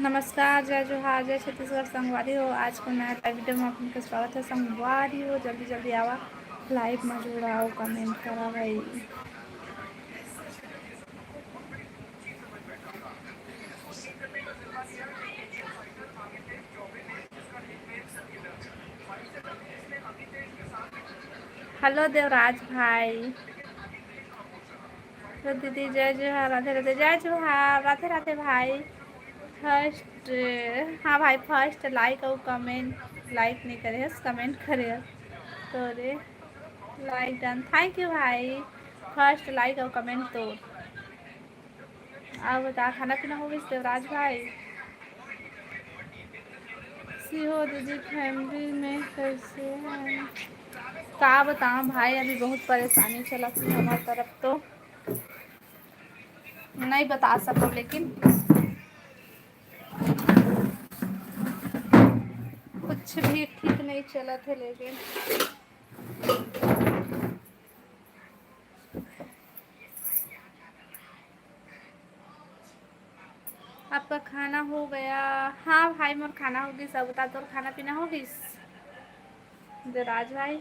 नमस्कार, जय जोहार, जय छत्तीसगढ़ संगवारी हो। आज को नया वीडियो में आपका स्वागत है। संगवारी हो जल्दी जल्दी आवा, लाइव में जुड़ाओ, कमेंट करा भाई। हेलो देवराज भाई। तो दीदी जय जोहार, राधे राधे, जय जोहार, राधे राधे भाई। फर्स्ट, हाँ भाई, फर्स्ट लाइक और कमेंट, लाइक नहीं करे कमेंट करे तो रे लाइक डन, थैंक यू भाई। फर्स्ट लाइक और कमेंट तो अब बता, खाना पीना हो गई देवराज भाई? सी हो दीदी, फैमिली में कैसे हैं? का बताऊँ भाई, अभी बहुत परेशानी चला थी हमारी तरफ, तो नहीं बता सकूँ, लेकिन कुछ भी ठीक नहीं चला थे। लेकिन आपका खाना हो गया? हाँ भाई, मोर खाना होगी। सब बता, तो खाना पीना होगी देवराज भाई?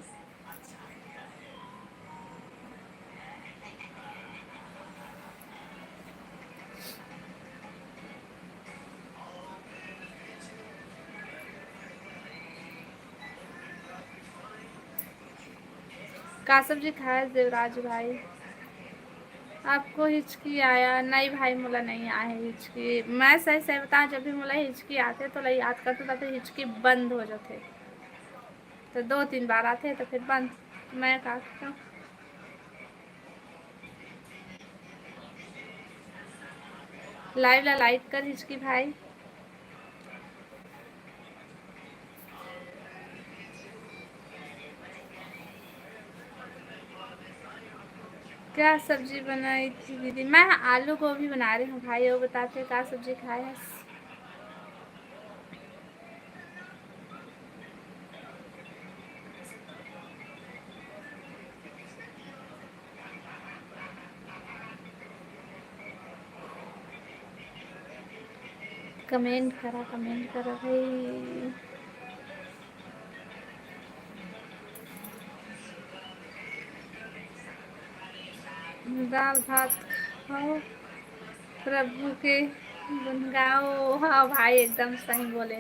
का सब्जी खाया देवराज भाई? आपको हिचकी आया? नहीं भाई, मुला नहीं आया है हिचकी। मैं सही सही बताऊँ, जब भी मुला हिचकी आते तो लई याद करते, तब हिचकी बंद हो जाते। तो 2-3 बार आते तो फिर बंद। मैं कहा क्यों? लाइव ला लाइक कर हिचकी भाई। क्या सब्जी बनाई थी दीदी? मैं आलू गोभी बना रही हूँ भाई। वो बताते क्या सब्जी खाए है? कमेंट करा भाई। दाल भात खाओ, प्रभु के गुन गाओ। हाँ भाई, एकदम सही बोले।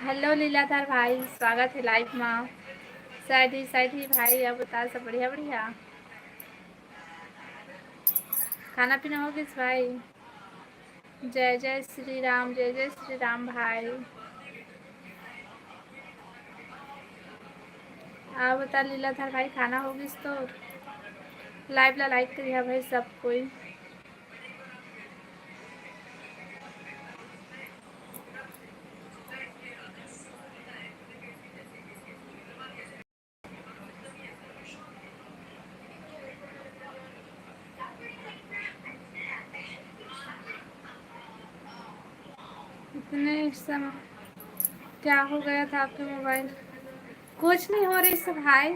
हेलो लीलाधर भाई, स्वागत है लाइव में। सैडी भाई, अब बता, सब बढ़िया बढ़िया? खाना पीना हो किस भाई? जय जय श्री राम, जय जय श्री राम भाई। आप बता लीलाधर भाई, खाना होगी तो लाइव ला लाइक करिए भाई सब कोई। इतने समय क्या हो गया था आपके मोबाइल? कुछ नहीं हो रही सब भाई।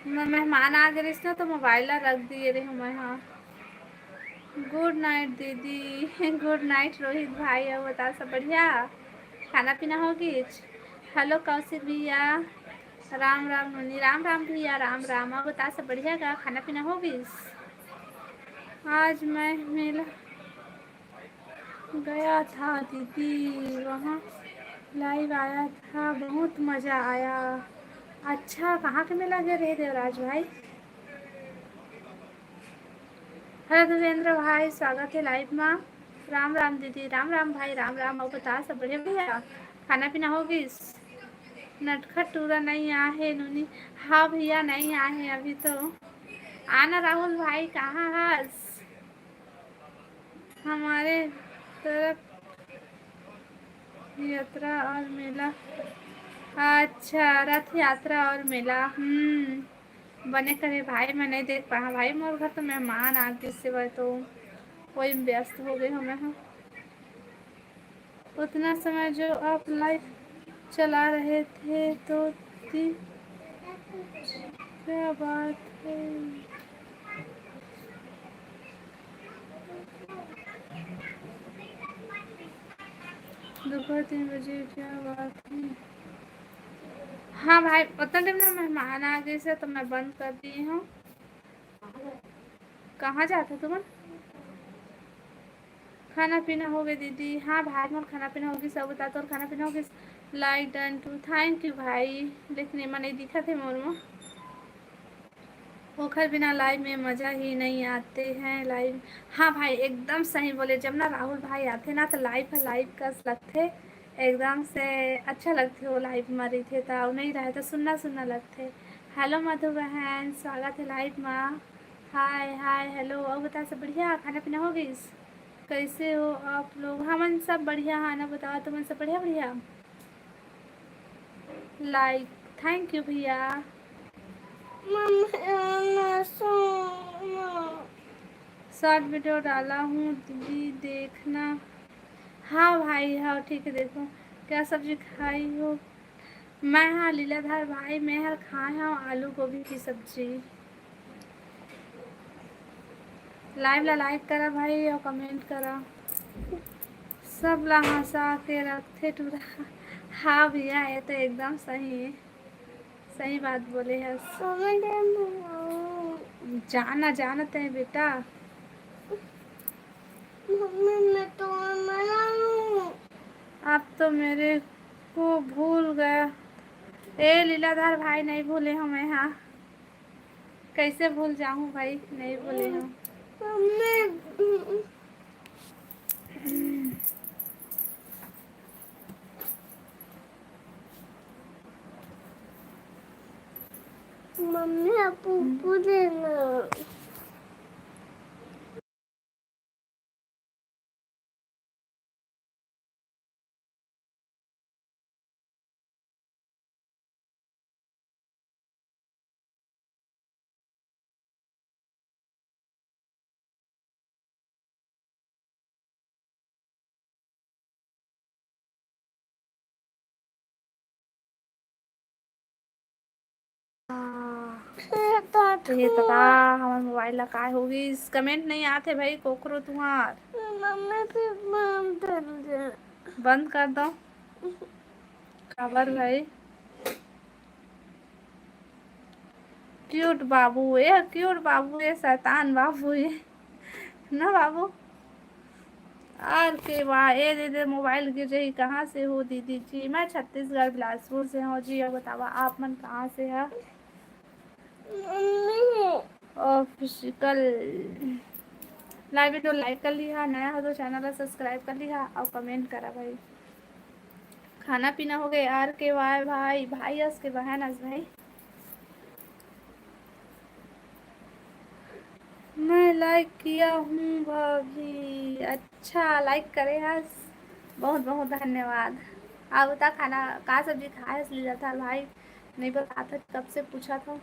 मेहमान आ गए ना, तो मोबाइल रख दिए रही हूँ मैं। हाँ, गुड नाइट दीदी। गुड नाइट रोहित भाई। अब बता, सब बढ़िया? खाना पीना होगी? हेलो कौशिक भैया, राम राम मुनि, राम राम भैया, राम राम। अब बता, सब बढ़िया का? खाना पीना होगी? आज मैं मेला गया था दीदी, वहाँ लाइव आया था, बहुत मज़ा आया। अच्छा, कहाँ के मेला गए रहे देवराज भाई? हेलो देवेंद्र भाई, स्वागत है लाइव में। राम राम दीदी, राम राम भाई, राम राम। और बता, सब बढ़िया भैया? खाना पीना होगी? नटखट टूरा नहीं आए है नूनी? हाँ भैया, नहीं आए हैं अभी तो। आना राहुल भाई, कहाँ है? हमारे तरफ यात्रा और मेला। अच्छा, रथ यात्रा और मेला। बने करे भाई, मैं नहीं देख पाया भाई। मोर घर तो मेहमान आ गए से वह, तो वही व्यस्त हो गए हमें। हाँ, उतना समय जो आप लाइव चला रहे थे तो थी क्या बात है। दोपहर 3 बजे क्या बात है। हाँ भाई उतना टाइम ना मेहमान आ गए से तो मैं बंद कर दी हूँ। कहाँ जाते तुम? खाना पीना हो गया दीदी। हाँ भाई मोर खाना पीना होगी सब बता तो। और खाना पीना होगी। Like done to thank you भाई। लेकिन मैं नहीं दिखा थे मोर में। पोखर बिना लाइव में मज़ा ही नहीं आते हैं लाइव। हाँ भाई एकदम सही बोले। जब ना राहुल भाई आते ना तो लाइव का लगते एकदम से अच्छा लगते। वो लाइव में रही थे तो नहीं रहे तो सुनना सुनना लगते। हेलो मधु बहन स्वागत है लाइव में। हाय हाय हेलो। और बता सब बढ़िया खाना पीना हो गई? कैसे हो आप लोग? हमन सब बढ़िया। हाँ ना बताओ तुमन सब बढ़िया बढ़िया। लाइक थैंक यू भैया। शॉर्ट वीडियो डाला हूँ दीदी देखना। हाँ भाई हाँ ठीक है देखो। क्या सब्जी खाई हो? मैं हाँ लीलाधर भाई मैं हर खाए हाँ आलू गोभी की सब्जी। लाइव ला लाइक करा भाई और कमेंट करा। सब ला हंसा के रखे टूरा। हाँ भैया ये तो एकदम सही है। सही बात बोले है। जाना जानते हैं बेटा। मैं तो आप तो मेरे को भूल गया। ए लीलाधर भाई नहीं भूले हमें। हाँ कैसे भूल जाऊँ भाई नहीं भूले हूँ। मम्मी आप देना। तो ये बता हमारे मोबाइल ला काय होगी। कमेंट नहीं आते भाई कोकरो तुम्हार। बंद कर दो। खबर भाई क्यूट बाबू ये क्यूट बाबू ये शैतान बाबू ये ना बाबू। और के वाह ए दीदी मोबाइल गिर रही कहाँ से हो दीदी जी? मैं छत्तीसगढ़ बिलासपुर से हूँ जी। अब बतावा आप मन कहाँ से है? ऑफिशियल लाइव वीडियो लाइक कर लिया। नया हो तो चैनल सब्सक्राइब कर लिया और कमेंट करा भाई। खाना पीना हो गया यार के वाई भाई भाई हंस के बहन हंस भाई। मैं लाइक किया हूँ भाभी। अच्छा लाइक करे हंस। बहुत बहुत धन्यवाद। आप बता खाना का सब्जी खाया इसलिए था भाई नहीं बता था कब से पूछा था।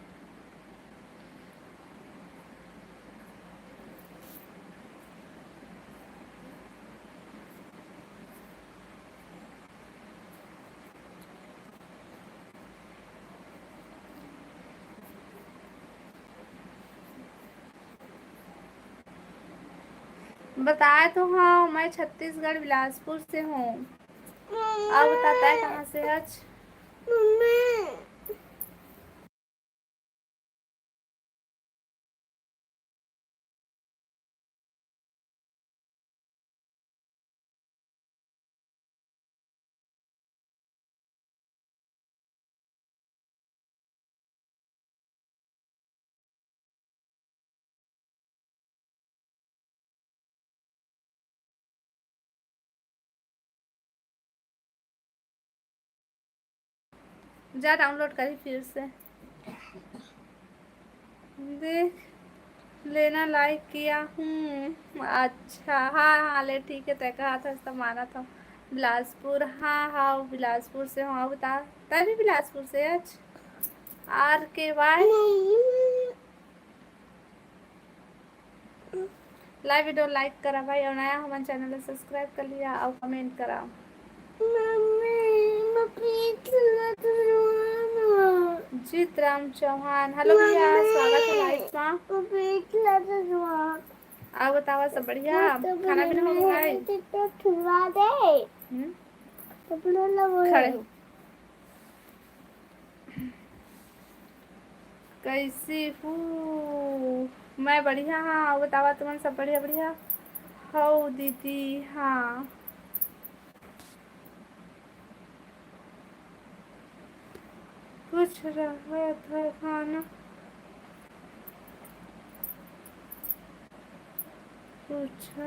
बताया तो हाँ मैं छत्तीसगढ़ बिलासपुर से हूँ। आप बताता है कहाँ से आज? जा डाउनलोड करी फिर से देख लेना। लाइक किया हूँ। अच्छा हाँ हाँ ले ठीक है तय कहा था इसका माना था। बिलासपुर हाँ हाँ बिलासपुर से हाँ बता तभी बिलासपुर से आज आर के वाई। लाइव वीडियो लाइक करा भाई और नया हमारे चैनल सब्सक्राइब कर लिया और कमेंट करा। जीत राम चौहान, हेलो भैया, स्वागत है लाइव में। आप बताओ सब बढ़िया, खाना पीना हो गया भाई? खड़े हो। कैसी हूँ मैं? बढ़िया। हाँ बतावा, तुम सब बढ़िया बढ़िया हो दीदी? हाँ कुछ रहा था खाना पूछा।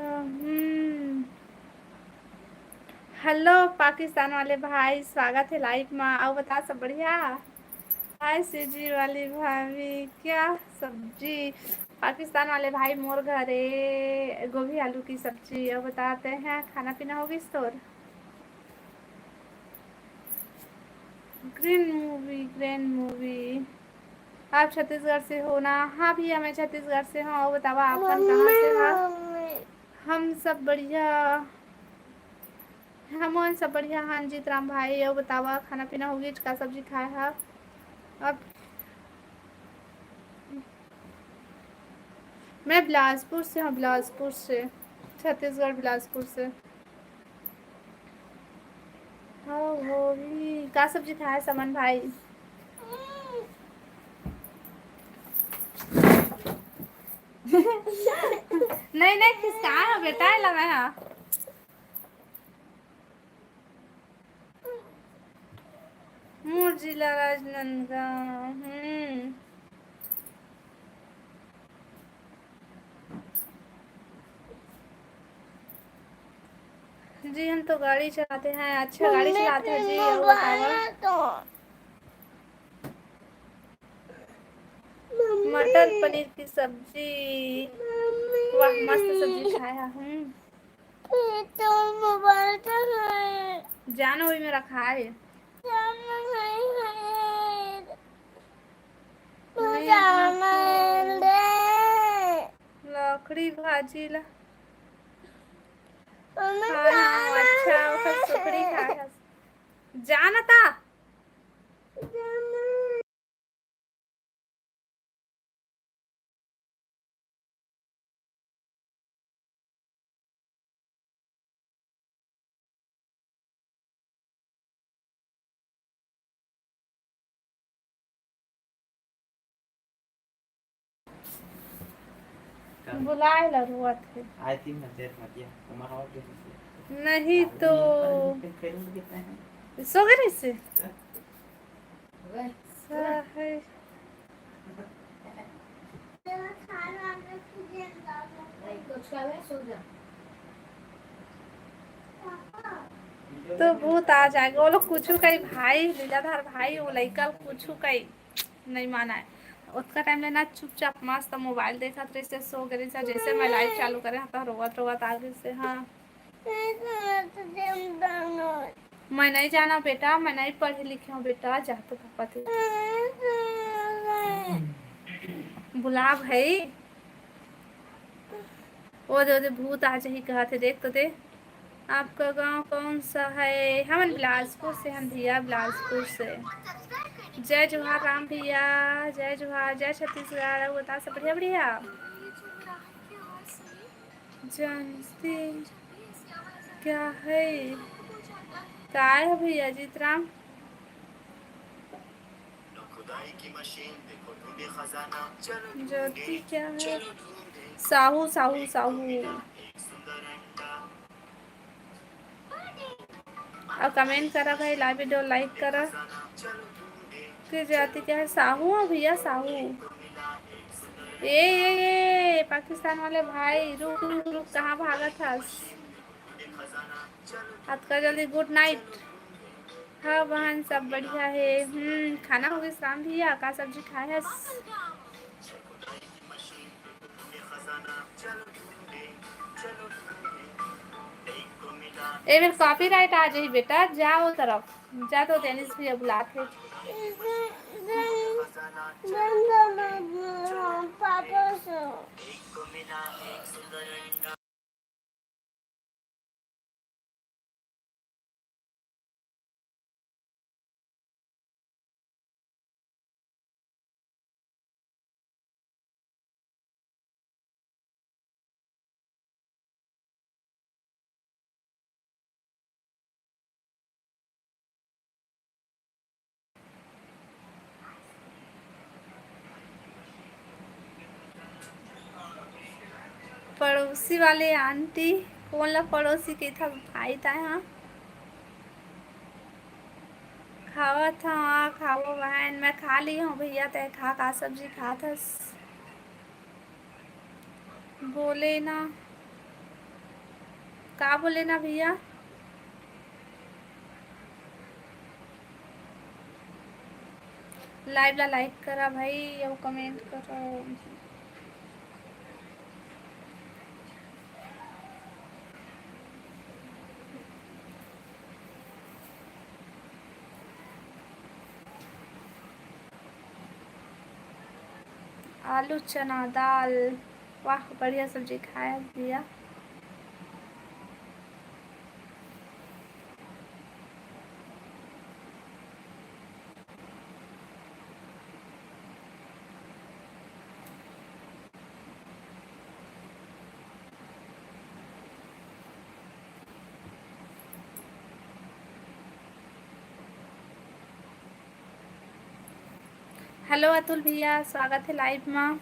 हेलो पाकिस्तान वाले भाई, स्वागत है लाइव में। आओ बता सब बढ़िया। हाय सीजी वाली भाभी, क्या सब्जी? पाकिस्तान वाले भाई मोर घरे गोभी आलू की सब्जी। अब बताते हैं खाना पीना होगी स्टोर। Green movie. आप छत्तीसगढ़ से हो ना? हाँ भैया मैं छत्तीसगढ़ से हूँ। और बतावा आप कहाँ से हो? हम सब बढ़िया, हम सब बढ़िया। हाँ जीत राम भाई, और बतावा खाना पीना होगी? का सब्जी खाए है अब? मैं बिलासपुर से हूँ, बिलासपुर से, छत्तीसगढ़ बिलासपुर से। हो भी का सब्जी खाया समन भाई? नहीं नहीं किसका है बेटा, लगा है मोर जिला राजनांदगांव। जी हम तो गाड़ी चलाते हैं, अच्छा गाड़ी चलाते हैं जी। और बतावा। मटर पनीर की सब्जी। वाह मस्त सब्जी खाया हूँ। तो मोबाइल जानो वही मेरा खाए लकड़ी भाजी ला। हाँ अच्छा ओकर सुखड़ी खाया जानता। बुलाए ला रुआ थे नहीं तो सो गए इससे है। तो भूत आ जाएगा। वो लोग कुछ कही भाई लीलाधर भाई, वो लड़का कुछ कही नहीं माना है। उसका टाइम लेना चुपचाप मस्त मोबाइल देखा तो सो गए। जैसे मैं लाइव चालू करे तो रोवत रोवत आगे से। हाँ मैं नहीं जाना बेटा, मैं नहीं पढ़ी लिखी हूँ बेटा, जा तो पापा थे बुला भाई। ओ दे भूत आ जाही कहा थे, देख तो दे। आपका गांव कौन सा है? हम बिलासपुर से, हम भैया बिलासपुर से। जय जोहार राम भैया, जय जोहार, जय छत्तीसगढ़। बता सब बढ़िया बढ़िया। जानते क्या है? काय है भैया जीत राम? ज्योति क्या है? साहू साहू साहू। और कमेंट करा भाई, लाइव वीडियो लाइक करा। कि जाति क्या है? साहू है भैया साहू। ये पाकिस्तान वाले भाई रुक रुक रुक, कहाँ भागा था? आपका जल्दी गुड नाइट। हाँ बहन सब बढ़िया है। खाना हो गया शाम भैया? का सब्जी खाए है? ए फिर कॉपीराइट आ जाही बेटा, जाओ तरफ जा। तो टेनिस भी बुलाते पापा। पड़ोसी वाले आंटी कौन ला पड़ोसी के था भाई था हाँ खावा था हाँ खाओ बहन मैं खा ली हूँ भैया तय खा का सब्जी खा था बोले ना का बोले ना भैया लाइव ला लाइक करा भाई और कमेंट करो आलू चना दाल वाह बढ़िया सब्जी खाया भैया हेलो अतुल भैया स्वागत है लाइव में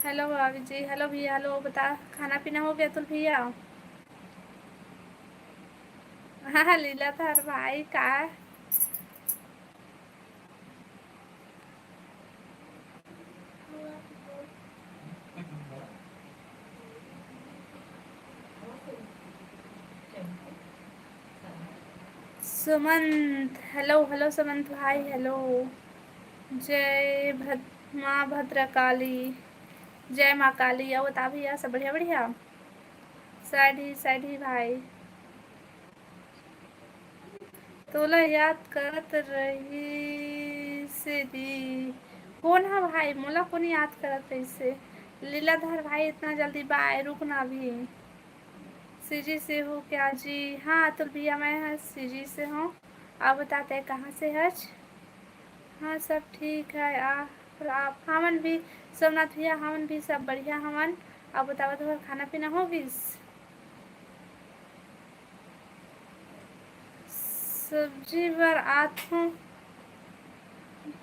हेलो भाभी जी हेलो भैया हेलो बता खाना पीना हो गया अतुल भैया हाँ लीला था भाई का सुमंत हेलो हेलो सुमंत भाई हेलो जय माँ भद्रकाली जय माँ काली आओ बता भैया सब बढ़िया बढ़िया साइड ही भाई तोला याद करत रही से दी कौन है भाई मोला कौन याद करत रही से लीलाधर भाई इतना जल्दी बाय रुकना भी सीजी से हो क्या जी हाँ अतुल भैया मैं सीजी से हूँ आप बताते हैं कहाँ से हज हाँ सब ठीक है आप हमन भी सोमनाथ भैया हमन भी सब बढ़िया हमन आप बताओ तो खाना पीना हो गई सब्जी पर आत हूँ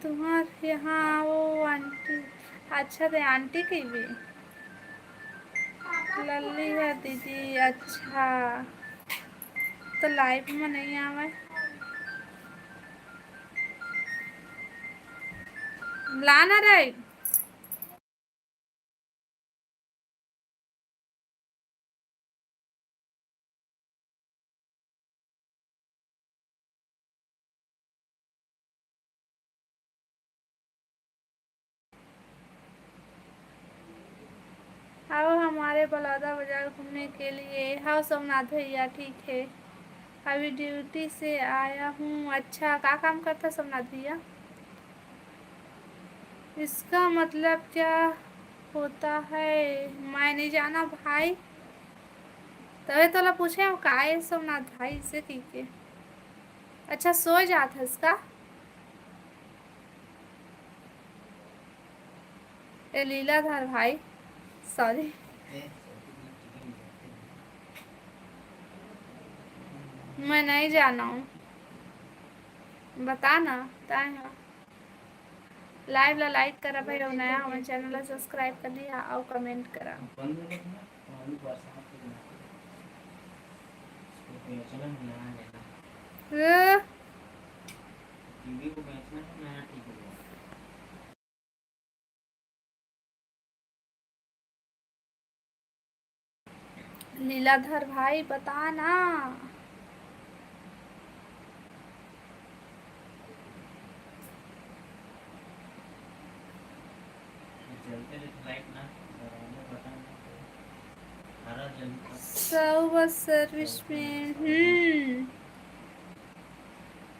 तुम्हारे यहाँ वो आंटी अच्छा तो आंटी की भी लल्ली है दीदी अच्छा तो लाइव में नहीं आवे लाना रही आओ हमारे बलौदा बाजार घूमने के लिए हाँ सोमनाथ भैया ठीक है अभी ड्यूटी से आया हूँ अच्छा क्या काम करता सोमनाथ भैया इसका मतलब क्या होता है मैं नहीं जाना भाई तभी तो पूछे हम का है सोमनाथ भाई से ठीक है अच्छा सो जाता है इसका ए लीलाधर भाई सॉरी मैं नहीं जाना हूँ बता ना बताए लाइव ला लाइक करा भाई और नया हमारे चैनल ला सब्सक्राइब कर लिया और कमेंट करा लीलाधर भाई बता ना सर्विस में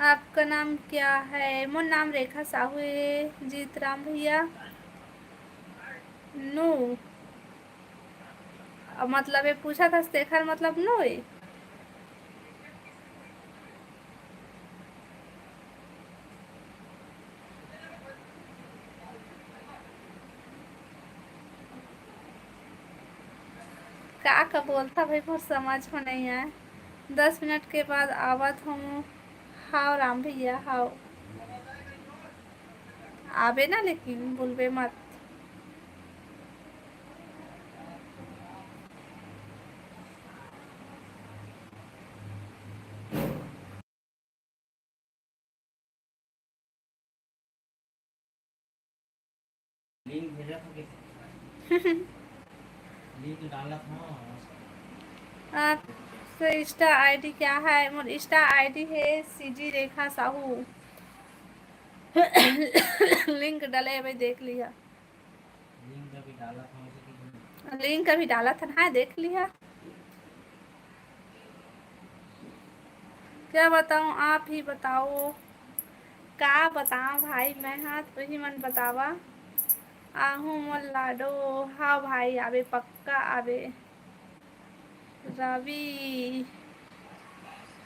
आपका नाम क्या है मोर नाम रेखा साहू है जीत राम भैया नो मतलब ये पूछा था शेखर मतलब नो है का बोलता भाई कुछ समझ में नहीं आए 10 मिनट के बाद आवत हूँ हाओ राम भैया हाओ आवे ना लेकिन बोलबे मत लिंक भेजा था किसी लिंक डाला था। आपका इंस्टा आईडी क्या है? मोर इंस्टा आईडी है सीजी रेखा साहू। लिंक डाले भाई, देख लिया। लिंक अभी डाला था उसे लिंक अभी डाला था ना, देख लिया। क्या बताऊं, आप ही बताओ। का बताऊं भाई, मैं हाथ वही मन बतावा। आहू मोर लाडो। हाँ भाई, आवे पक्का आवे। रवि,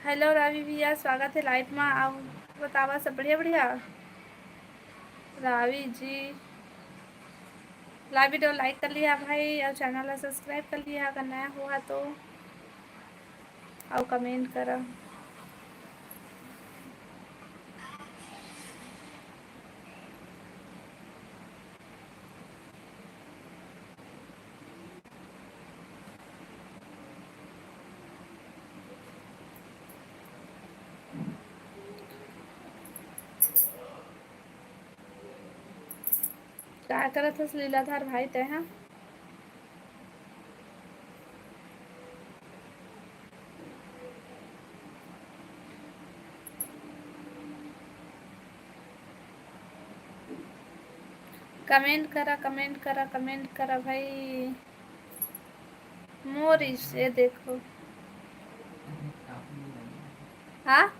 हेलो रवि भैया, स्वागत है लाइट में। आप बतावा, सब बढ़िया बढ़िया। Ravi ji, live video like कर लिया भाई, और चैनल सब्सक्राइब कर लिया अगर नया हुआ तो, और कमेंट करा। क्या करत हस लीलाधर भाई तय? कमेंट करा, कमेंट करा, कमेंट करा भाई। मोरिस, ये देखो। हाँ,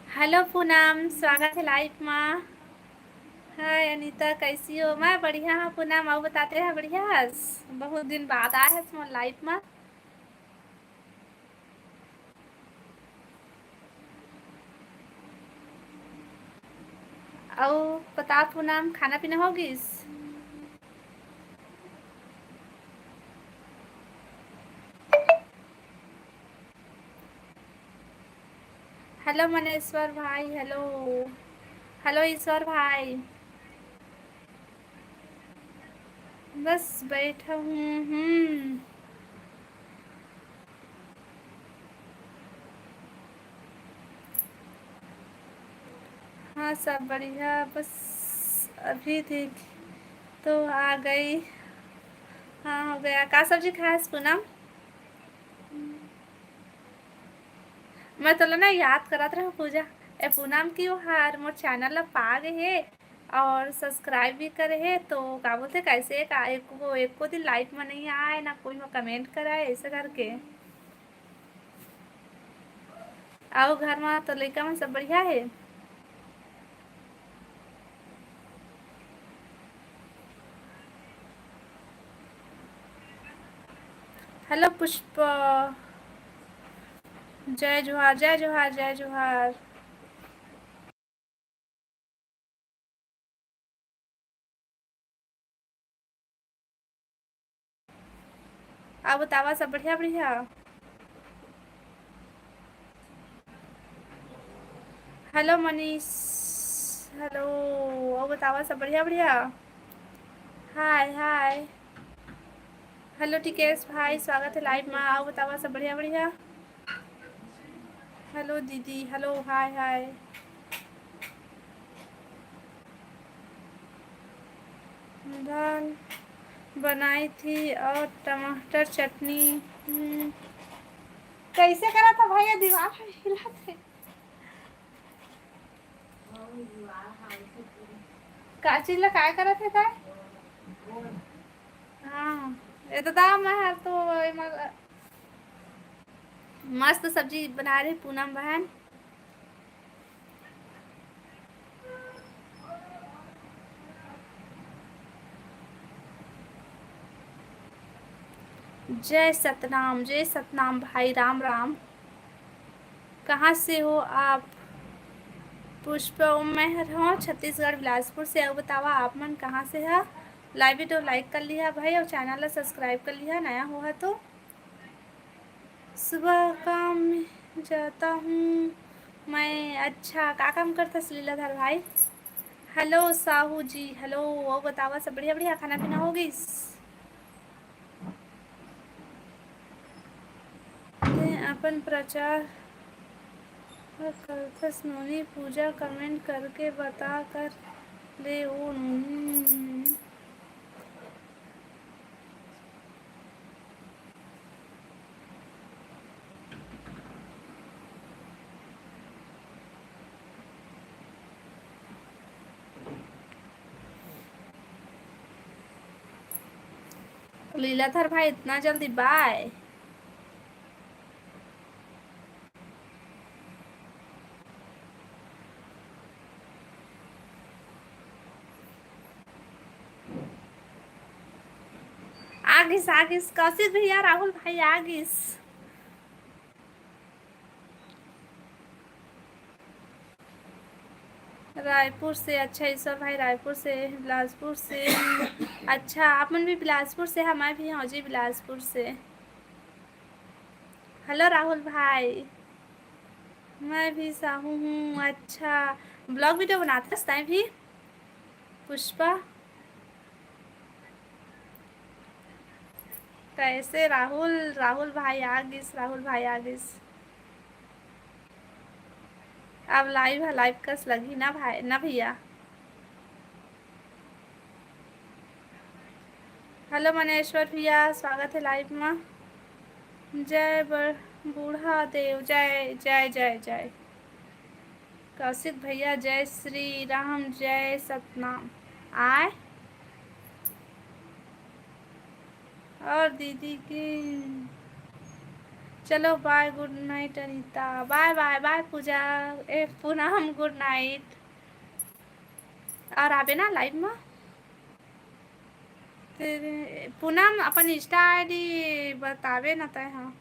हेलो पूनम, स्वागत है लाइव में। हाय अनीता, कैसी हो? मैं बढ़िया हूँ पूनम, और बताते हैं बढ़िया हस? बहुत दिन बाद आए है तुम्हारे लाइफ में। और बता पूनम, खाना पीना होगिस? हेलो मनेश्वर भाई, हेलो। हेलो ईश्वर भाई। बस बैठा हूँ। हाँ सब बढ़िया, बस अभी देख तो आ गई। हाँ हो गया। का सब्जी खाया पूनम? मैं तो ना याद करत रहा पूजा। ए पूनम की हार मोर चैनल ला पा गए है, और सब्सक्राइब भी करे है, तो का बोलते कैसे का एक को दिन लाइक में नहीं आए ना, कोई में कमेंट कराए ऐसे करके। आओ घर में तो लड़का में सब बढ़िया है। हेलो पुष्प, जय जोहार, जय जोहार, जय जोहार। आप बतावा, सब बढ़िया बढ़िया। Hello Manish, hello. और बतावा, सब बढ़िया बढ़िया। हाय हाय। हेलो टिकेश भाई, स्वागत है लाइव में। आओ बतावा, सब बढ़िया बढ़िया। हेलो दीदी, हेलो, हाय हाय। दाल बनाई थी और टमाटर चटनी। कैसे करा था भैया? दीवार पे हिला थे। का चीज ला काय करा थे काय? हाँ, ये तो दाम है तो मस्त सब्जी बना रही पूनम बहन। जय सतनाम, जय सतनाम भाई, राम राम। कहाँ से हो आप? पुष्प, मैं हूँ छत्तीसगढ़ बिलासपुर से। अब बतावा आप मन कहाँ से है? लाइव वीडियो लाइक कर लिया भाई, और चैनल सब्सक्राइब कर लिया नया हुआ तो। सुबह काम में जाता हूँ मैं। अच्छा, का काम करता लीलाधर भाई? हेलो साहू जी, हेलो। वो बतावा सब बढ़िया बढ़िया, खाना पीना हो गई? अपन प्रचार करथस नोनी पूजा कमेंट करके बता कर ले वो नोनी। लीलाधर भाई इतना जल्दी बाय? आगिस आगिस, कौशिक भैया, राहुल भाई आगिस। रायपुर से? अच्छा ईश्वर भाई रायपुर से, बिलासपुर से। अच्छा आप मन भी बिलासपुर से? हमारे भी हैं जी बिलासपुर से। हेलो राहुल भाई। मैं भी साहू हूँ। अच्छा ब्लॉग वीडियो बनाते हैं भी? पुष्पा कैसे? राहुल राहुल भाई आगिस, राहुल भाई आगिस। अब लाइव है, लाइव कस लगी ना भाई ना भैया। हेलो मनेश्वर भैया, स्वागत है लाइव में। जय बूढ़ा देव, जय जय जय जय। कौशिक भैया जय श्री राम, जय सतनाम। आए और दीदी की चलो bye, good night Anita. Bye bye bye Pooja, ए पूनम गुड नाइट। और आबे ना लाइव में पूनम अपन इंस्टा आईडी बतावे ना तय। हाँ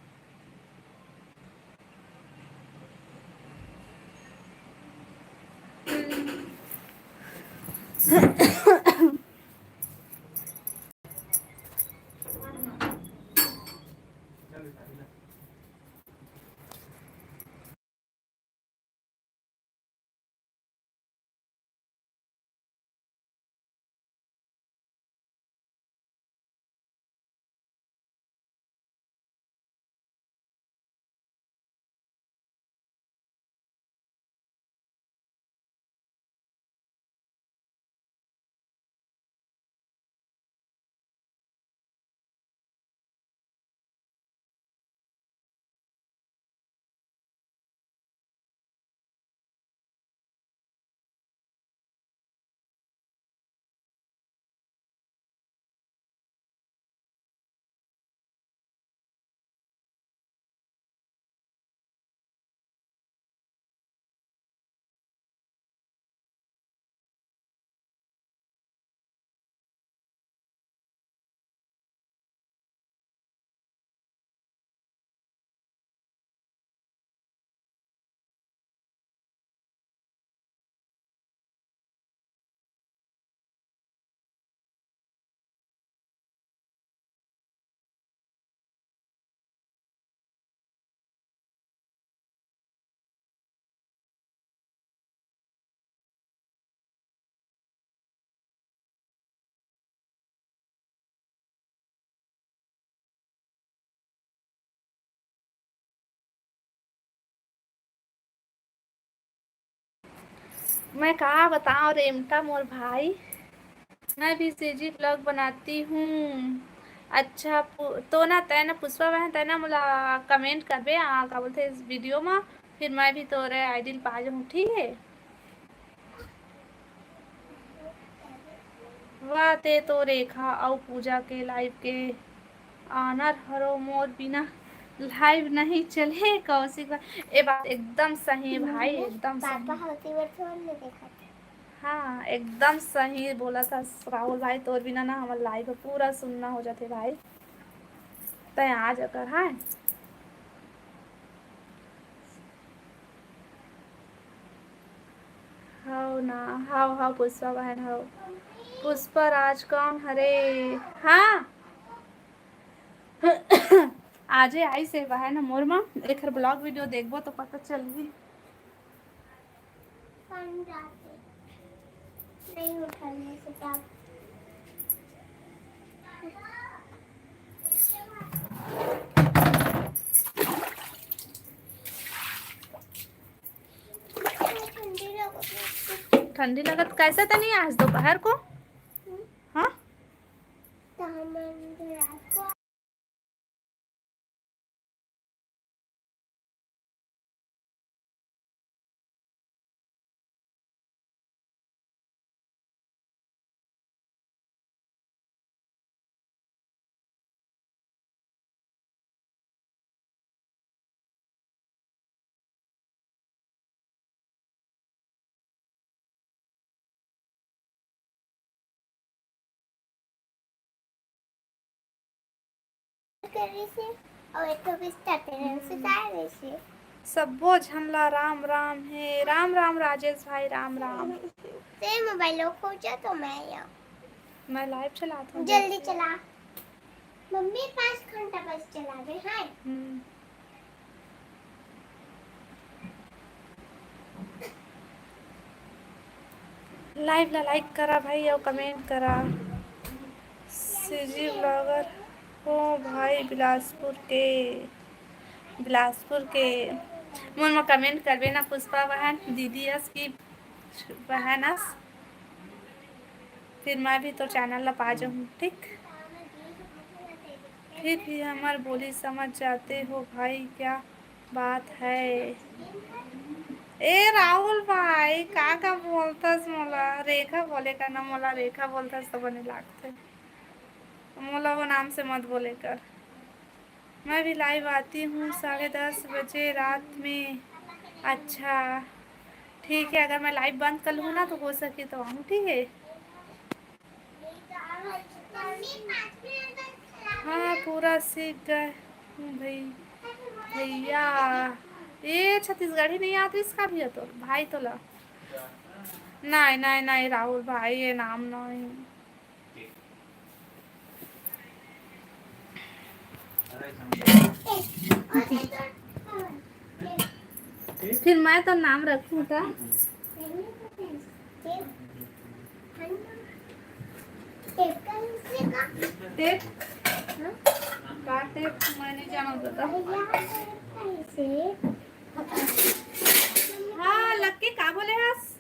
मैं कहा बताऊँ रेमटा मोर भाई। मैं भी सीजी ब्लॉग बनाती हूँ। अच्छा तो ना तय ना पुष्पा बहन तय ना मोला कमेंट करबे का बोलते इस वीडियो में, फिर मैं भी तोरे आईडी पा जाऊँ, ठीक है? वाह ते तो रेखा और पूजा के लाइव के ऑनर हरो मोर बिना लाइव नहीं चले कौशिक। ये बात एकदम सही है भाई, एकदम सही। हाँ एकदम सही बोला था राहुल भाई, तोर बिना ना हमारे लाइव पूरा सुनना हो जाते भाई। तय आ जाकर हाँ। हाउ ना, हाउ हाउ पुष्पा बहन हाउ। पुष्पा राज कौन हरे? हाँ आजे आई से बहन मोर में एक ब्लॉग वीडियो देखबो तो पता चल भी। नहीं उठाने से क्या ठंडी लग ठंडी लगत कैसे तो नहीं आज दोपहर को। हाँ रात को करी से और एक तो भी स्टार्टर से सारे से सबो झनला राम राम है। राम राम राजेश भाई, राम राम। ते मोबाइल खो जा तो मैं यहाँ मैं लाइव चलाता हूँ। जल्दी चला मम्मी 5 घंटा बस चला दे। हाँ लाइव ला लाइक करा भाई और कमेंट करा। सीजी ब्लॉगर हो भाई बिलासपुर के मन में कमेंट करबे ना पुष्पा बहन दीदी अस की बहन अस, फिर मैं भी तो चैनल ला पा जाऊँ। ठीक, फिर भी हमार बोली समझ जाते हो भाई, क्या बात है। ए राहुल भाई का बोलतस मोला, रेखा बोले का ना, मोला रेखा बोलतस तो बने लागते। मोला वो नाम से मत बोले कर। मैं भी लाइव आती हूँ 10:30 बजे रात में। अच्छा ठीक है, अगर मैं लाइव बंद कर लूँ ना तो हो सके तो आऊँ। ठीक है हाँ पूरा सीख गए हूँ भाई भैया। ये छत्तीसगढ़ी नहीं आती इसका भी है तो भाई तो ला। नहीं नहीं नहीं राहुल भाई ये नाम नहीं। फिर मैं तो नाम रखूँ था। टेप का टेप मैं नहीं जाना था। हाँ लक्की का बोले हस।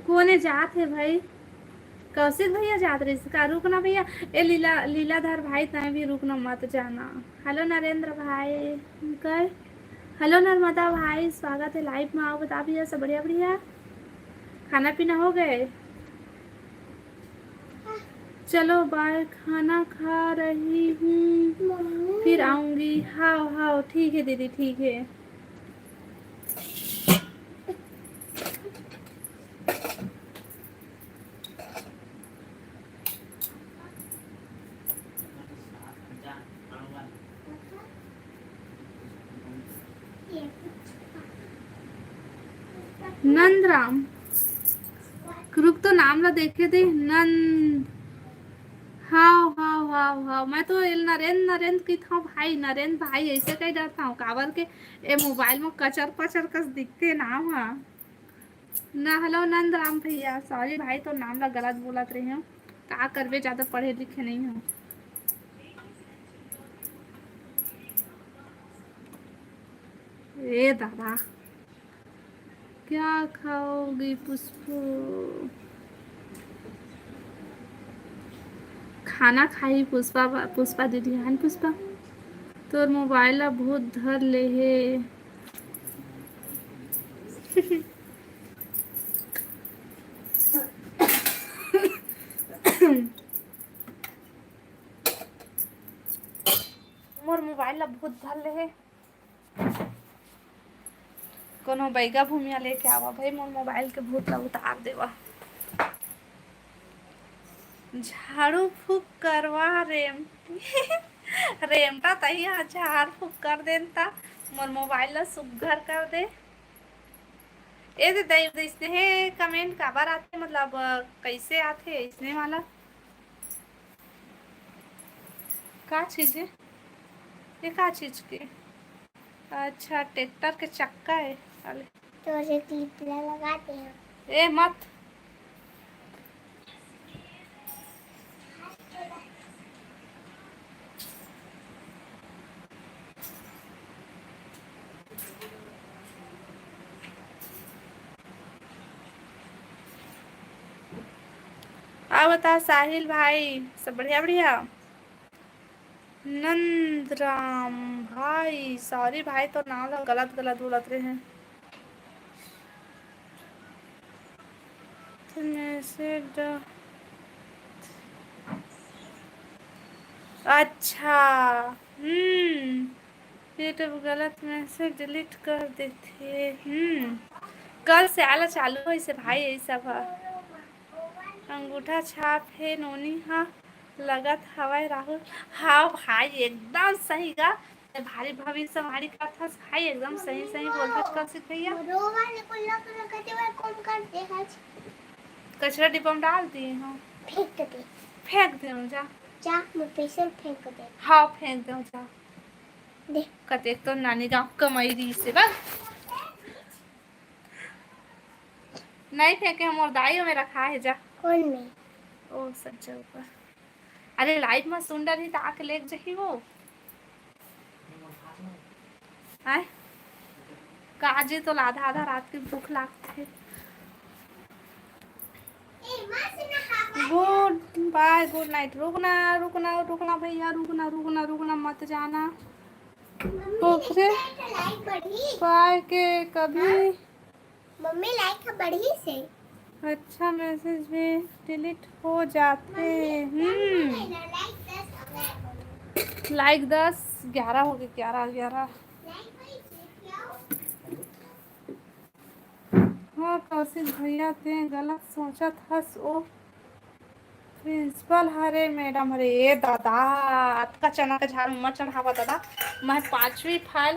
कोने जात है भाई? कौशिक भैया जात रही का रुकना भैया। ए लीलाधर भाई तय भी रुकना मत जाना। हेलो नरेंद्र भाई कर। हेलो नर्मदा भाई स्वागत है लाइव में। आओ बता भैया सब बढ़िया बढ़िया। खाना पीना हो गए? चलो बाय खाना खा रही हूँ फिर आऊंगी। हाँ हाँ ठीक है दीदी ठीक है। नंद राम रुक तो नाम ला देखे दे नंद। हाँ हाँ हाँ हाँ मैं तो नरेंद्र नरेंद्र की था भाई। नरेंद्र भाई ऐसे कहीं डरता हूँ काबर के ए मोबाइल में कचर पचर कस दिखते नाम। हाँ ना हेलो नंद राम भैया सॉरी भाई तो नाम ला गलत बोलत रही हूँ। का करबे ज्यादा पढ़े लिखे नहीं हूँ। ए दादा क्या खाओगी पुष्पो? खाना खाई पुष्पा पुष्पा दीदी। हाँ पुष्पा तोर मोबाइल ला भूत धर ले हे। मोर मोबाइल ला भूत धर ले हे। कोनो बैगा भूमिया लेके आवा भाई मोर मोबाइल के भूत ला उतार देवा। झाड़ू फूक करवा रेम। रेमटा तहिया झाड़ फूक कर देता मोर मोबाइल ला सुघर कर दे। ए दे दे इसने कमेंट काबर आते मतलब कैसे आते इसने वाला का चीज है? ये का चीज के? अच्छा ट्रैक्टर के चक्का है साले। तो ये क्लिप लगाते हैं। ए मत आ बता साहिल भाई सब बढ़िया बढ़िया। नंदराम भाई सॉरी भाई तो नाम ला गलत गलत बोलत रहे हैं। मैसेज अच्छा ये तो गलत मैसेज डिलीट कर देते। कल से आला चालू है से भाई यही सब है। अंगूठा छाप है नोनी। हाँ लगत हवाई राहुल। हाँ भाई एकदम सही का भारी भविष्य हमारी कथा भाई एकदम सही सही बोलता कल से भैया। कचरा डिब्बा में डाल दिए। हाँ फेंक दे जा जा मैं पैसे फेंक दे। हाँ फेंक दे जा दे कते तो नानी गाँव कमाई रही से बस नहीं फेंके हम और दाई में रखा है जा। कौन में? ओ सच्चा ऊपर अरे लाइव में सुंदर ही ताक लेक जही वो आए काजे तो आधा आधा रात की भूख लागते। Good bye good night. रुकना रुकना रुकना भैया रुकना रुकना रुकना मत जाना। ओके बाय के कभी मम्मी लाइक बढ़ी से। अच्छा मैसेज भी डिलीट हो जाते। लाइक 10 11 हो गए 11 हाँ कौशिक भैया थे गलत सोचा था ओ प्रिंसिपल हरे मैडम हरे। ए दादा अतका चना का झाड़ मत चढ़ावा दादा। मैं 5वीं फाइल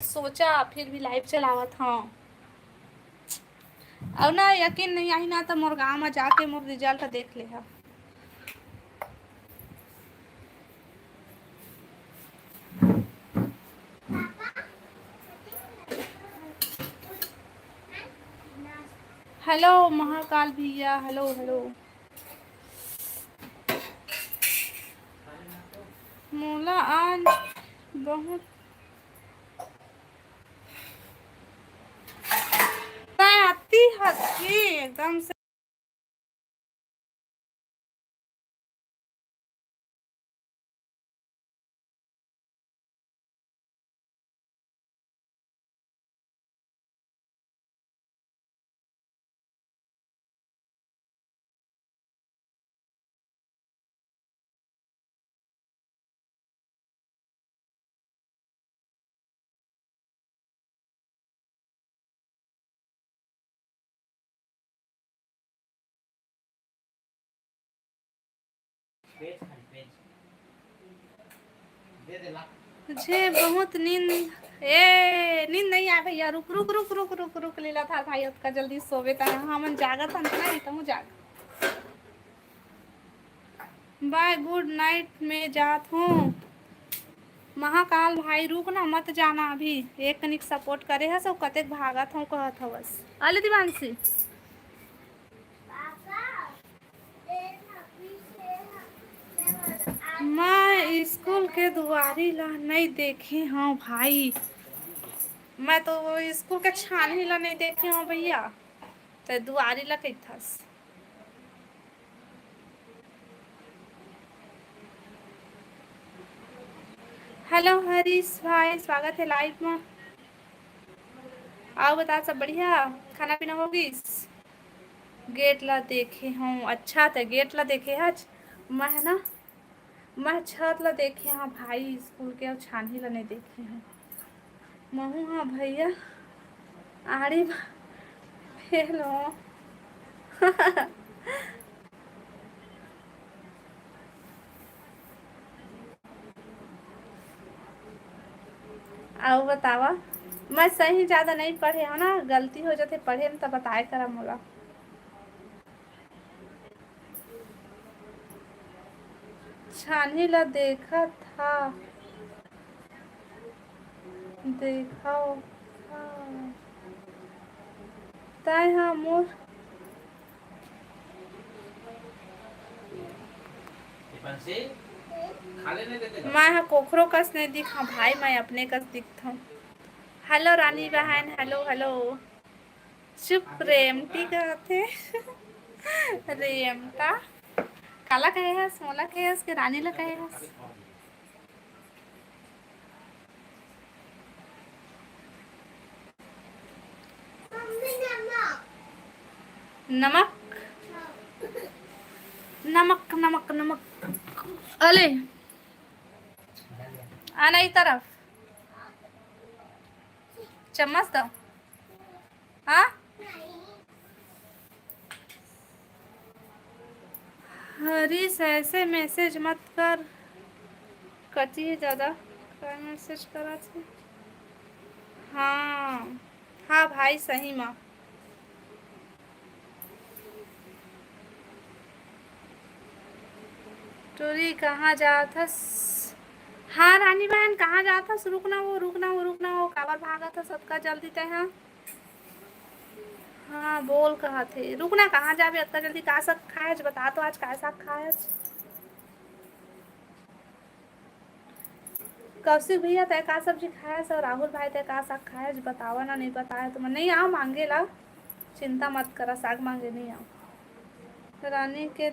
सोचा फिर भी लाइव चलावा था। अब ना यकीन नहीं आई ना तो मोर गाँव में जाके मोर रिजल्ट देख ले। हेलो महाकाल भैया हेलो हेलो। मोला आज बहुत आती हथी एकदम से। पेज खाली पेज दे दे ला। मुझे बहुत नींद नींद नहीं आ भैया। रुक रुक रुक रुक रुक रुक लीला था भाई उसका जल्दी सोवे था। हाँ मन जागा था ना तो जाग। बाय गुड नाइट में जात हूँ। महाकाल भाई रुक ना मत जाना अभी। एक कनिक सपोर्ट करे है सब कतेक भागत हूँ कहत हवस। अले दिवांशी मैं स्कूल के दुआरी ला नहीं देखी हूँ भाई। मैं तो स्कूल के छानही ला नहीं देखी हूँ भैया। तो दुआरी ला कही थस। हेलो हरीश भाई स्वागत है लाइव में। आओ बता सब बढ़िया। खाना पीना होगी। गेट ला देखे हूँ। अच्छा तो गेट ला देखे आज मैं है ना। मैं छत ला देखे हाँ भाई स्कूल के और छानही ला नहीं देखे हैं। महू हाँ भैया आड़ी हेलो आओ बतावा। मैं सही ज़्यादा नहीं पढ़े हो ना गलती हो जाते पढ़े न तो बताए करा मोला। छानही ला देखा था देखा ताय हाँ मोर बंसी खा लेने देते मैं हाँ कोखरो कस नहीं दिखा भाई मैं अपने कस दिखता हूँ। हेलो रानी बहन हेलो हेलो। चुप रेमटी कहते रेमटा काला कहे है मोला कहे है उसके रानी ला कहे है। नमक नमक नमक नमक अले आना इस तरफ चम्मच दो। हाँ हरीश ऐसे मैसेज मत कर कटी है ज़्यादा क्या मैसेज करा थे। हाँ हाँ भाई सही माँ। टोरी कहाँ जा था। हाँ रानी बहन कहाँ जा था। रुकना वो रुकना वो रुकना वो काबर भागा था सबका जल्दी तय। हाँ हाँ बोल कहा थे रुकना कहाँ जाबे इतना जल्दी का साग खाए बता तो आज का साग खाए। कौशिक भैया तय का सब्जी खाया और राहुल भाई तय का साग खाया बतावा ना नहीं बताया तो मैं नहीं आओ मांगे ला। चिंता मत करा साग मांगे नहीं आओ। रानी के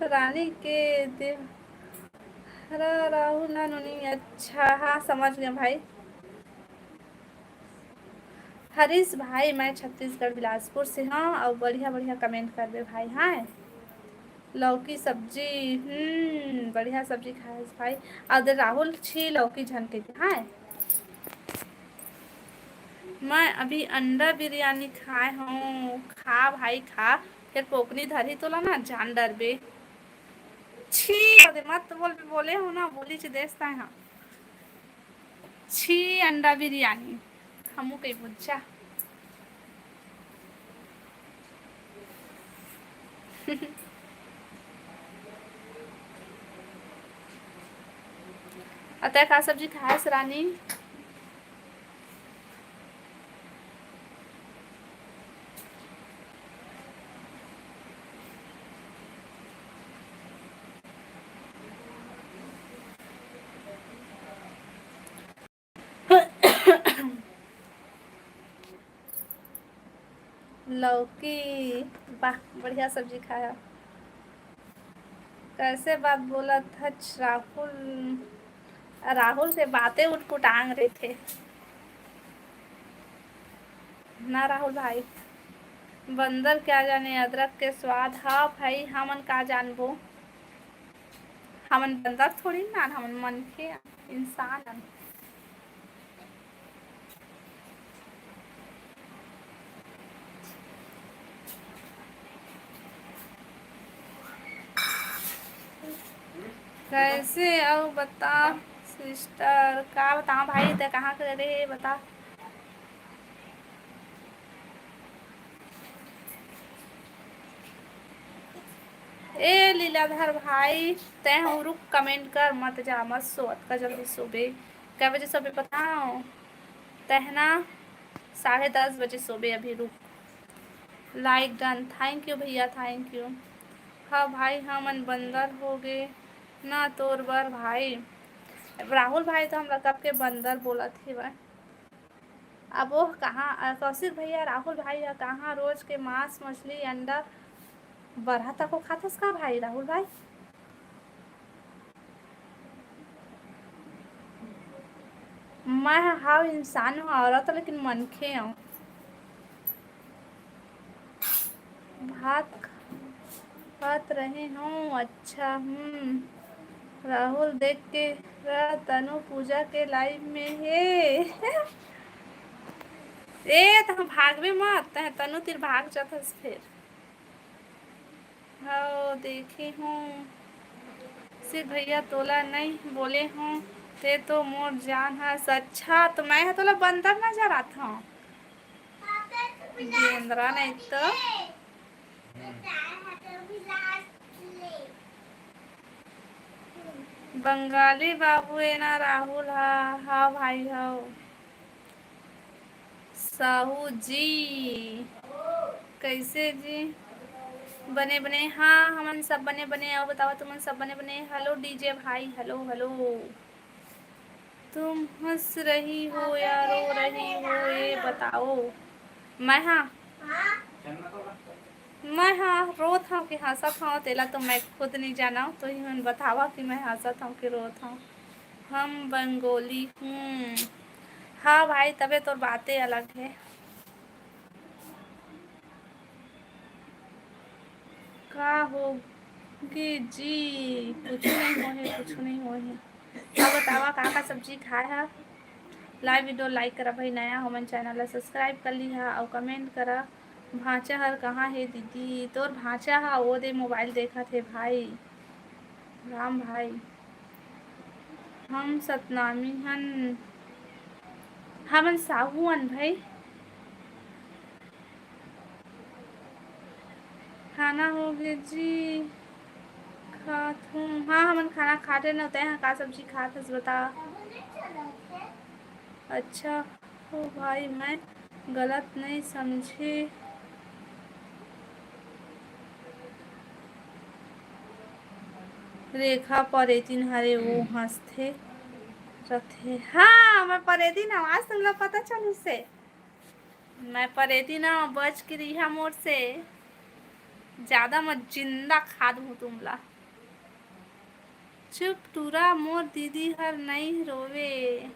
रानी के दे राहुल ना नहीं। अच्छा हाँ समझ गए भाई। हरीश भाई मैं छत्तीसगढ़ बिलासपुर से हाँ और बढ़िया बढ़िया कमेंट कर दे भाई। हाँ लौकी सब्जी बढ़िया सब्जी खाए भाई। और राहुल छी लौकी झनके के। हाँ मैं अभी अंडा बिरयानी खाए हूँ। खा भाई खा फिर पोकनी धरी तो ला ना जान डर बे। छी मत बोल बोले हो ना बोली ची देता है। हाँ छी अंडा बिरयानी हमू कहीं बुझा अतः का सब्जी खाए रानी। लौकी। वाह, बढ़िया सब्जी खाया। कैसे बात बोला था राहुल? राहुल से बातें उठपुटांग रहे थे ना राहुल भाई। बंदर क्या जाने अदरक के स्वाद। हाँ भाई, हमन का जानबो, हमन बंदर थोड़ी ना, हमन मन के इंसान हन। कैसे आओ बता सिस्टर, का बता भाई, ते कहाँ करे बता। ए लीलाधर भाई, तय हम रुक, कमेंट कर मत जा, मत सो का जल्दी सोबे। कै बजे सोबे बताओ? तहना 10:30 बजे सोबे, अभी रुक। लाइक डन, थैंक यू भैया, थैंक यू। हाँ भाई, हमन बंदर हो गए ना तोर बर भाई। राहुल भाई तो हम कब के बंदर बोला थे भाई। अब वो कहाँ कौशिक भैया, राहुल भाई कहाँ रोज के मांस मछली अंडा बरहा तक को खातस का भाई राहुल भाई? मैं हाँ इंसान हूँ, औरत लेकिन मनखे हूँ। भात खात रहे हूँ, अच्छा। राहुल देख के तनु पूजा के लाइव में है। ए तो भागबे मत, तनु तिर भाग जाथस फिर। हाँ देखे हूँ सिर्फ भैया तोला नहीं बोले हूँ, ते तो मोर जान है। अच्छा तो मैं तोला बंदर नजर आता हूँ, गेंद्रा नहीं तो। बंगाली बाबू है ना राहुल? हाँ भाई, हाँ साहू जी। कैसे जी? बने बने, हाँ हमन सब बने बने। आओ बताओ तुम सब बने बने। हेलो डीजे भाई, हेलो हेलो। तुम हंस रही हो या रो रही हो ये बताओ। मैं हाँ रोत हूँ कि हंसत हूँ, तेला तो मैं खुद नहीं जाना, तो ही मैं बतावा कि मैं हंसत हूँ कि रोत हूँ। हम बंगाली हूँ। हाँ भाई, तबे तो बातें अलग है। का होगी जी? कुछ नहीं होहे, कुछ नहीं होहे। अब बतावा का सब्जी खाए है? लाइव वीडियो लाइक करा भाई, नया हमन चैनल ला सब्सक्राइब कर ली है और कमेंट करा। भांचा हर कहाँ है दीदी? तोर भांचा हा वो दे मोबाइल देखा थे भाई। राम भाई, हम सतनामी हन, हमन साहू हन भाई। खाना हो गया जी? खात हूँ, हाँ हमन खाना खाते न होते हैं। का सब्जी खात हस बता। अच्छा हो भाई, मैं गलत नहीं समझे। रेखा परेतिन हरे वो हंसते रथे। हाँ मैं परेतिन हूँ, आज तुमला पता चल से। मैं परेतिन हूँ, बच के रिहा मोर से। ज्यादा मत, जिंदा खा दूँ तुमला। चुप टूरा, मोर दीदी हर नहीं रोवे।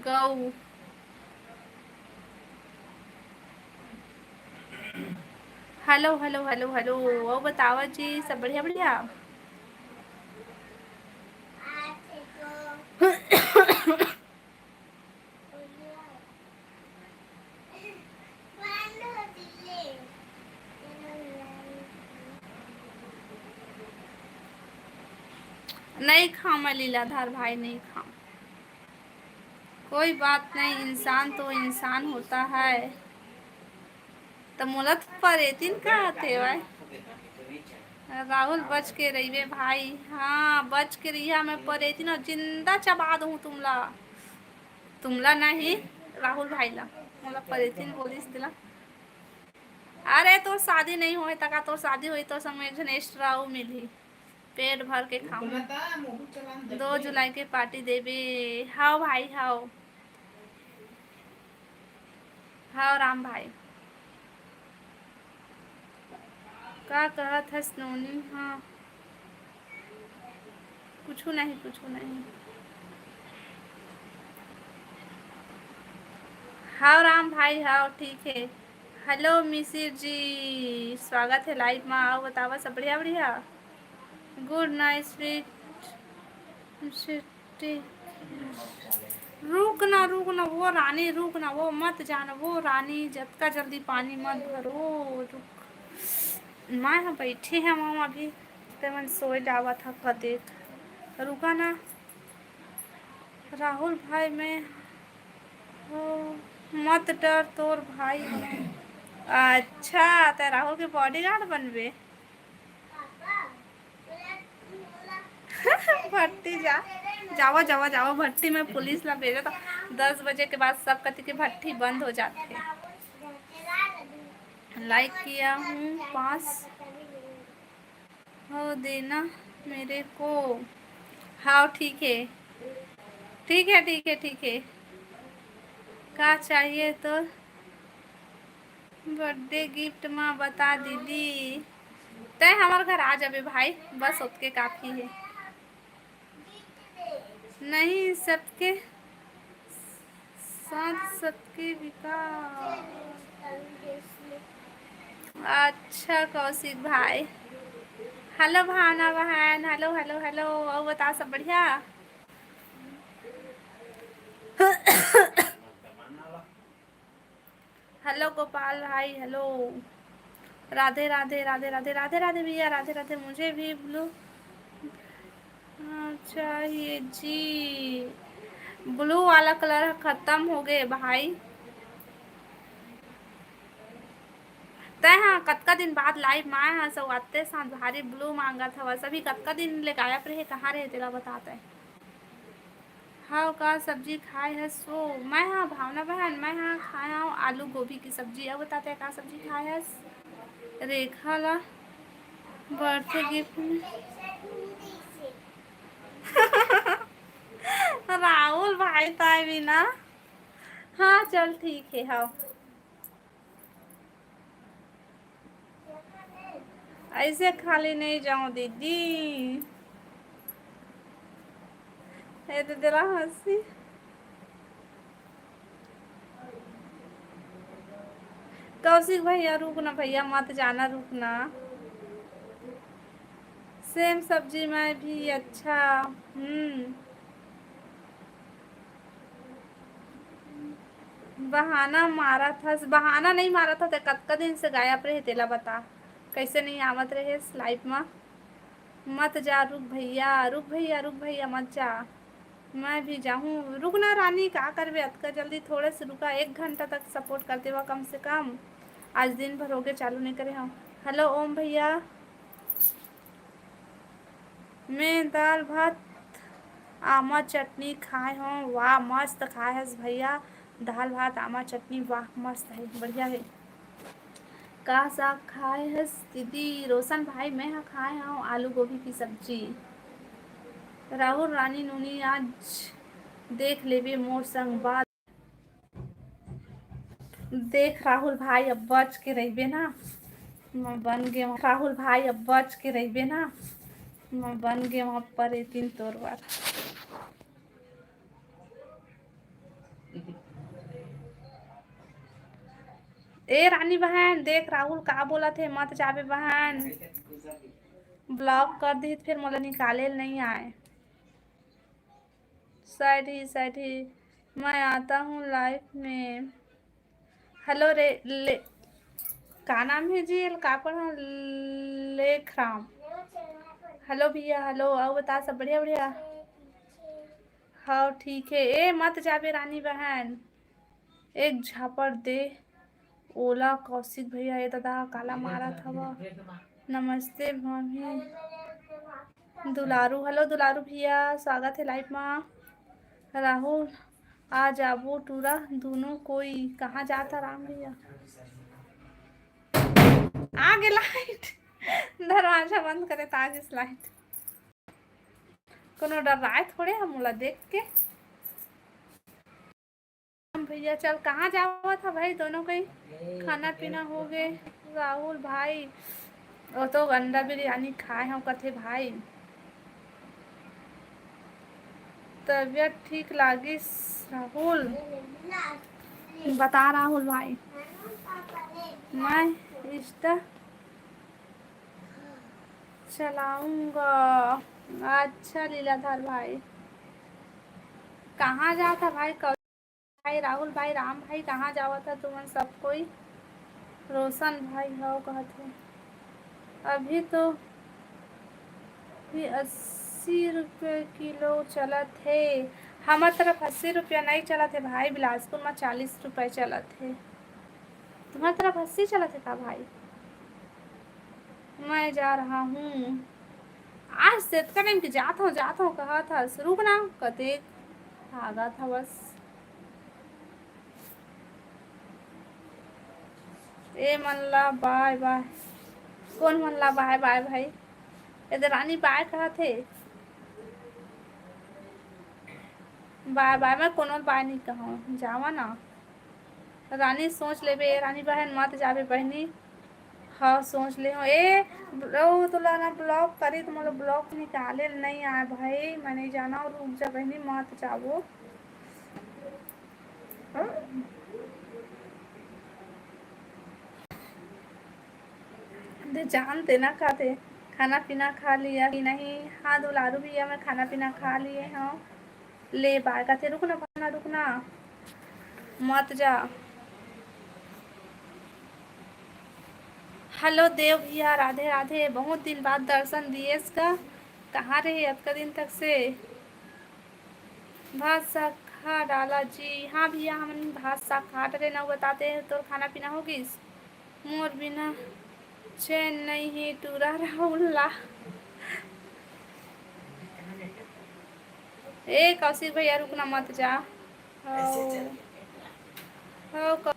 गऊ। हेलो हेलो हेलो हेलो, वो बतावा जी, सब बढ़िया बढ़िया। नहीं खाऊं मैं लीलाधार भाई, नहीं खाऊं। कोई बात नहीं, इंसान तो इंसान होता है। तो मोला तो परेतिन का आते भाई। राहुल बच के रहिए भाई, हाँ बच के रहिया। मैं परेतिन और जिंदा चबा दूँ तुमला। तुमला नहीं, राहुल भाई ला मोला परेतिन बोलिस दिला। अरे तोर शादी नहीं होए तका, तोर शादी हुई तो संग में एक जन एक्स्ट्रा मिली। पेट भर के खाऊं। 2 जुलाई के पार्टी देबे। हाओ भाई हाओ। हाओ राम भाई। का कहत हस नोनी? हाँ कुछ नहीं कुछ नहीं। हाओ राम भाई हाओ ठीक है। हेलो मिसिर जी, स्वागत है लाइव में। आओ बतावा सब बढ़िया बढ़िया। Good night sweet. रुक ना वो रानी, रुक ना वो मत जाना वो रानी, जतका जल्दी पानी मत भरो। रुक मैं यहाँ बैठी है मामा अभी ते मन सोए जावा था कदे। रुका ना राहुल भाई मैं हो, मत डर तोर भाई हूँ। अच्छा तो राहुल के बॉडीगार्ड बनबे। भट्टी जावा जावा जावा भट्टी में पुलिस ला भेजा था। 10 बजे के बाद सब कति की भट्टी बंद हो जाती है। लाइक किया हूँ 5 हो देना मेरे को। हाँ ठीक है ठीक है ठीक है ठीक है। क्या चाहिए तो बर्थडे गिफ्ट में बता दीदी। तय हमारे घर आ जाबे भाई, बस उसके काफी है। नहीं सबके साथ सबके विकास। अच्छा कौशिक भाई। हेलो भावना बहन, हेलो हेलो हेलो। और बता सब बढ़िया? हेलो गोपाल भाई हेलो। राधे राधे राधे राधे राधे राधे भैया राधे राधे। मुझे भी ब्लू चाहिए जी। ब्लू वाला कलर खत्म हो गए भाई। तय हाँ कतका दिन बाद लाइव में आए हाँ सब आते साथ भारी ब्लू मांगा था सभी कतका दिन ले गायब रहे कहाँ रहे तेरा बताते हैं। हाँ का सब्जी खाए है सो मैं हाँ भावना बहन मैं हाँ खाया हूँ आलू गोभी की सब्जी। अब बताते हैं का सब्जी खाए है। रेखा ला बर्थडे गिफ्ट में राहुल भाई ताई भी ना। हाँ चल ठीक है। हाँ ऐसे खाली नहीं जाऊं दीदी। ये तो तेरा हंसी। कौशिक भैया रुकना भैया मत जाना रुकना। सेम सब्जी में भी अच्छा। बहाना मारा था, बहाना नहीं मारा था तो कतका दिन से गायब रहे तेला बता। कैसे नहीं आवत रहे लाइफ में। मत जा रुक भैया रुक भैया रुक भैया मत जा। मैं भी जाऊँ रुकना रानी क्या करबे अतका जल्दी थोड़े से रुका 1 घंटा तक सपोर्ट करते हुआ कम से कम। आज दिन भर हो गए चालू नहीं करे हम। हेलो ओम भैया। मैं दाल भात आमा चटनी खाए हूँ। वाह मस्त खाए है भैया। दाल भात आमा चटनी वाह मस्त है बढ़िया है। का साग खाए है दीदी? रोशन भाई मैं हाँ खाए हूँ आलू गोभी की सब्जी। राहुल रानी नूनी आज देख लेबे मोर संग बात। देख राहुल भाई अब बच के रहिबे ना। मैं बन गए राहुल भाई अब बच के रहिबे ना। मैं बन गए वहाँ पर 3 तोर बार। ए रानी बहन देख राहुल का बोला थे मत जाबे बहन। ब्लॉक कर दी फिर मोला निकाले नहीं आए। साइड ही मैं आता हूँ लाइफ में। हेलो रे ले का नाम है जी का पढ़ा लेख राम। हेलो भैया हेलो। आओ बता सब बढ़िया बढ़िया। हाँ ठीक है। ए मत जाबे रानी बहन। एक झापड़ दे ओला कौशिक भैया। ये दादा काला मारा था वह। नमस्ते भाभी दुलारू। हेलो दुलारू भैया स्वागत है लाइफ में। राहुल आ जाबो टूरा दोनों कोई कहाँ जाता राम भैया। आगे लाइट दरवाजा बंद करे ताज लाइट। कोनो डर रहा है थोड़े हम मोला देख के। भैया चल कहाँ जावा था भाई दोनों का ही खाना पीना हो गए। राहुल भाई वो तो अंडा बिरयानी खाए हम कथे भाई तबीयत ठीक लागी राहुल बता राहुल भाई मैं इंस्टा चलाऊंगा। अच्छा लीलाधर भाई कहाँ जाता भाई भाई राहुल भाई राम भाई कहाँ जावा था तुम सब कोई। रोशन भाई हो कहते अभी तो भी 80 रुपये किलो चलत है। हमार तरफ 80 रुपया नहीं चलत है भाई बिलासपुर में 40 रुपये चलत है। तुम्हारी तरफ 80 चलत है का भाई। मैं जा रहा हूँ आज से का टाइम की जाता हूँ कहा था रुक ना कते भागा था बस। ए मनला बाय बाय कौन मनला बाय बाय भाई इधर रानी बाय कहा थे बाय बाय मैं कोनो बाय नहीं कहा जावा ना रानी सोच ले बे रानी बहन मत जावे बहनी। हाँ सोच ले हो ए वो तो ना ब्लॉक करी तो मतलब ब्लॉक निकाले नहीं आए भाई मैं नहीं जाना और रुक जा बहनी मत जाओ। जानते ना खाते खाना पीना खा लिया कि नहीं। हाँ दुलारू भैया मैं खाना पीना खा लिए हाँ ले बाय का थे रुकना मत जा। हेलो देव भैया राधे राधे बहुत दिन बाद दर्शन दिए इसका कहाँ रहे अब का दिन तक से। भात साग खा डाला जी। हाँ भैया हम भात साग खा डरे ना बताते हैं तो खाना पीना होगी मोर बिना चैन नहीं है टूरा राहुल्ला। ए कौशिक भैया रुकना मत जा। हो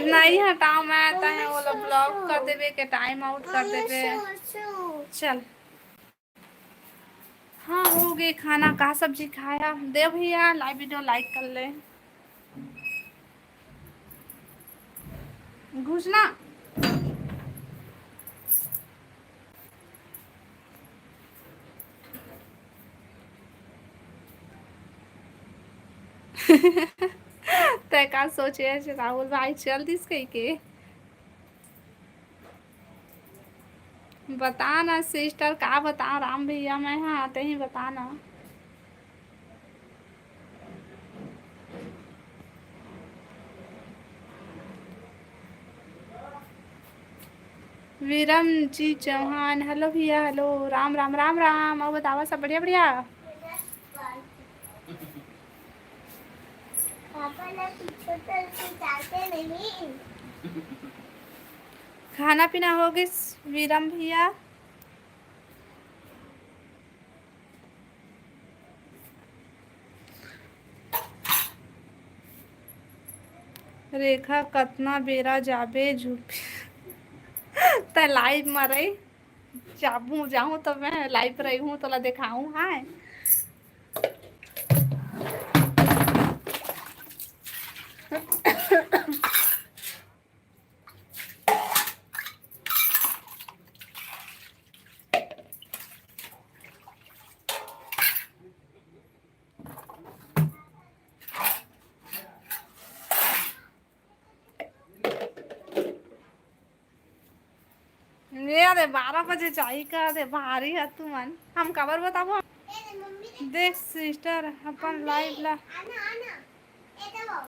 नहीं हटाओ मैं तहे वो लोग ब्लॉक कर देवे के टाइम आउट कर देवे। चल हाँ हो गई खाना का सब्जी खाया देव भैया लाइव वीडियो लाइक कर ले घुसना। तय का सोचे राहुल भाई चल दिस कही के बता ना सिस्टर का बता राम भैया मैं हाँ आते ही बता ना। विरम जी चौहान हेलो भैया हेलो राम राम राम राम और बतावा सब बढ़िया बढ़िया। खाना पीना हो गई विरम भैया। रेखा कतना बेरा जाबे झुक त लाइव में रही जाऊँ तो मैं लाइव रही हूँ तो ला दिखाऊँ। हाँ अरे 12 बजे चाहिए का दे भारी है तू मन हम खबर बताबो देख सिस्टर अपन लाइव ला